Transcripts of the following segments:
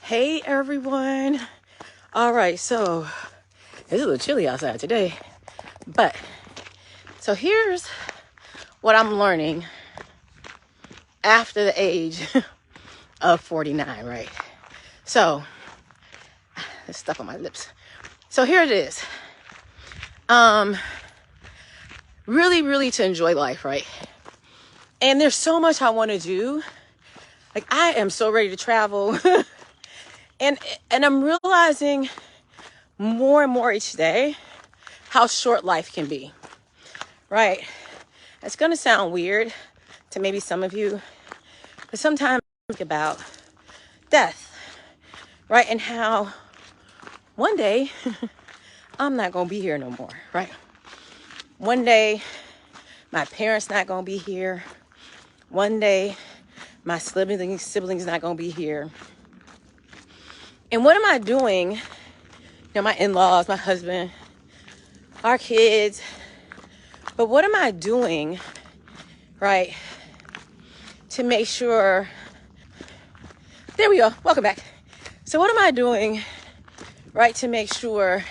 Hey everyone. All right, so it's a little chilly outside today, but so here's what I'm learning after the age of 49, right? So it's stuck on my lips. So here it is. Really to enjoy life, right? And there's so much I want to do. Like I am so ready to travel. and I'm realizing more and more each day how short life can be, right? It's going to sound weird to maybe some of you, but sometimes I think about death, right? And how one day I'm not going to be here no more, right? One day my parents not going to be here. One day my siblings not going to be here. And what am I doing? You know, my in-laws, my husband, our kids. But what am I doing, right, to make sure... There we go. Welcome back. So what am I doing, right, to make sure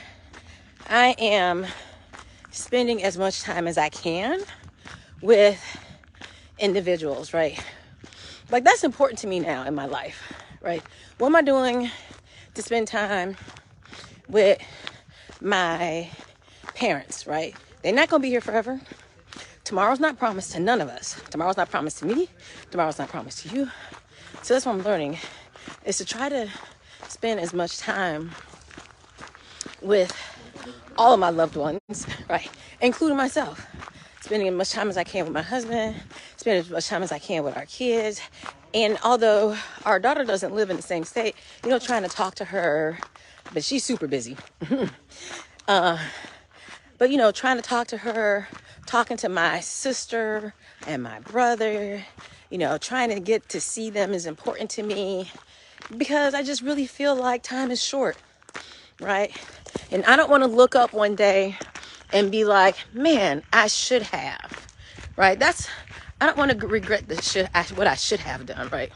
I am spending as much time as I can with individuals, right? Like that's important to me now in my life, right? What am I doing to spend time with my parents, right? They're not going to be here forever. Tomorrow's not promised to none of us. Tomorrow's not promised to me. Tomorrow's not promised to you. So that's what I'm learning, is to try to spend as much time with all of my loved ones, right? Including myself. Spending as much time as I can with my husband, spending as much time as I can with our kids. And although our daughter doesn't live in the same state, you know, trying to talk to her, but she's super busy. But, you know, trying to talk to her, talking to my sister and my brother, you know, trying to get to see them is important to me because I just really feel like time is short, right? And I don't want to look up one day and be like, man, I should have, right? I don't want to regret what I should have done, right?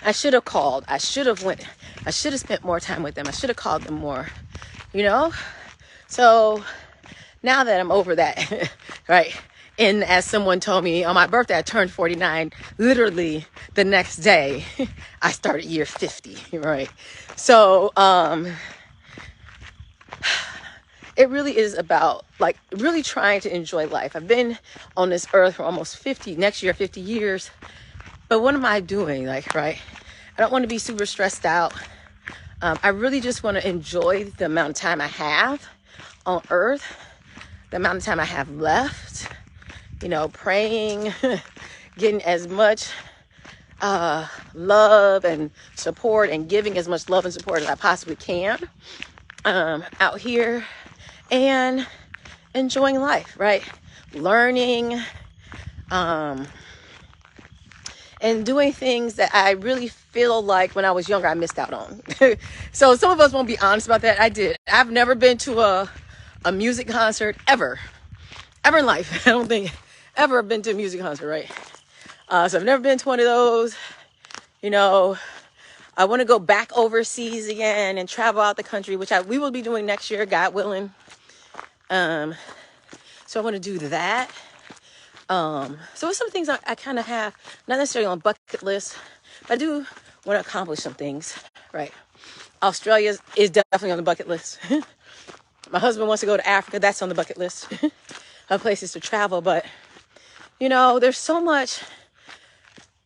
I should have called. I should have spent more time with them. I should have called them more, you know? So now that I'm over that, right? And as someone told me on my birthday, I turned 49, literally the next day, I started year 50, right? So, it really is about like really trying to enjoy life. I've been on this earth for almost 50 years. But what am I doing? Like, right? I don't want to be super stressed out. I really just want to enjoy the amount of time I have on earth, the amount of time I have left, you know, praying, getting as much love and support and giving as much love and support as I possibly can out here. And enjoying life, right? Learning, and doing things that I really feel like when I was younger, I missed out on. So some of us won't be honest about that. I did. I've never been to a music concert ever in life. I don't think ever been to a music concert, right? So I've never been to one of those. You know, I want to go back overseas again and travel out the country, which we will be doing next year, God willing. So I want to do that. So it's some things I kind of have, not necessarily on bucket list, but I do want to accomplish some things, right? Australia is definitely on the bucket list. My husband wants to go to Africa. That's on the bucket list of places to travel. But, you know, there's so much,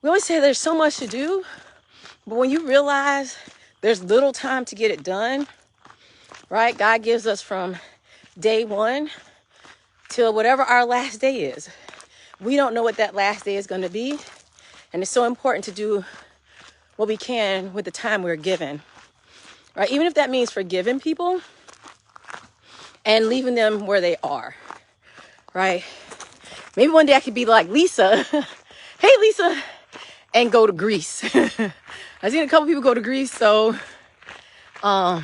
we always say there's so much to do, but when you realize there's little time to get it done, right? God gives us from day one till whatever our last day is. We don't know what that last day is going to be. And it's so important to do what we can with the time we're given, right? Even if that means forgiving people and leaving them where they are, right? Maybe one day I could be like Lisa, hey Lisa, and go to Greece. I've seen a couple people go to Greece, so, or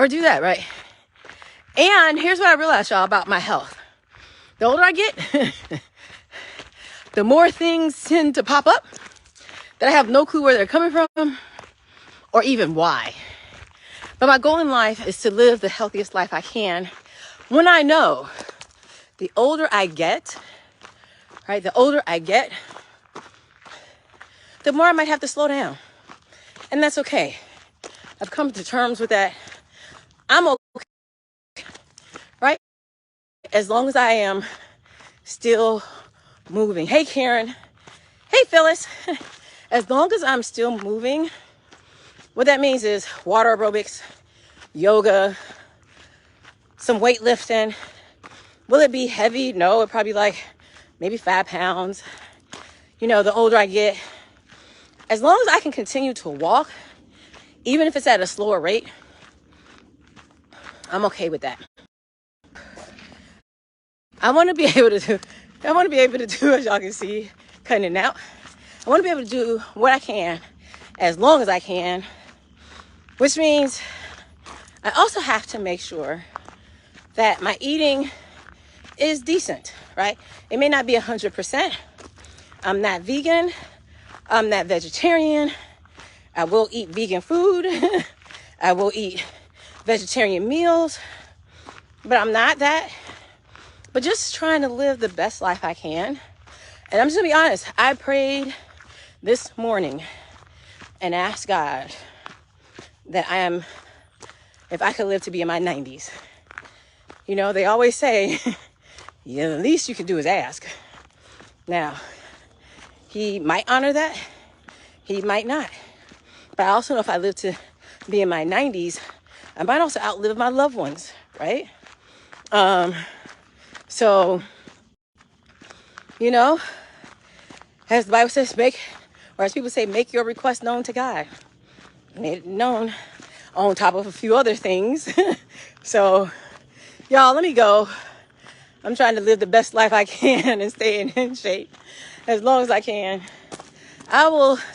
do that, right? And here's what I realized, y'all, about my health. The older I get, the more things tend to pop up that I have no clue where they're coming from. or even why. But my goal in life is to live the healthiest life I can when I know the older I get, right? The older I get, the more I might have to slow down. And that's okay. I've come to terms with that. I'm okay, right? As long as I am still moving. Hey, Karen. Hey, Phyllis. As long as I'm still moving, what that means is water aerobics, yoga, some weightlifting. Will it be heavy? No, it'll probably be like maybe 5 pounds. You know, the older I get, as long as I can continue to walk, even if it's at a slower rate, I'm okay with that. I want to be able to do, as y'all can see, cutting it out. I want to be able to do what I can as long as I can, which means I also have to make sure that my eating is decent, right? It may not be 100%. I'm not vegan. I'm not vegetarian. I will eat vegan food. I will eat vegetarian meals, but I'm not that. But just trying to live the best life I can. And I'm just gonna be honest, I prayed this morning and asked God that if I could live to be in my 90s. You know, they always say, yeah, the least you can do is ask. Now, he might honor that. He might not. But I also know if I live to be in my 90s, I might also outlive my loved ones, right? So, you know, as the Bible says, as people say, make your request known to God. Made it known on top of a few other things. So, y'all, let me go. I'm trying to live the best life I can and stay in shape as long as I can. I will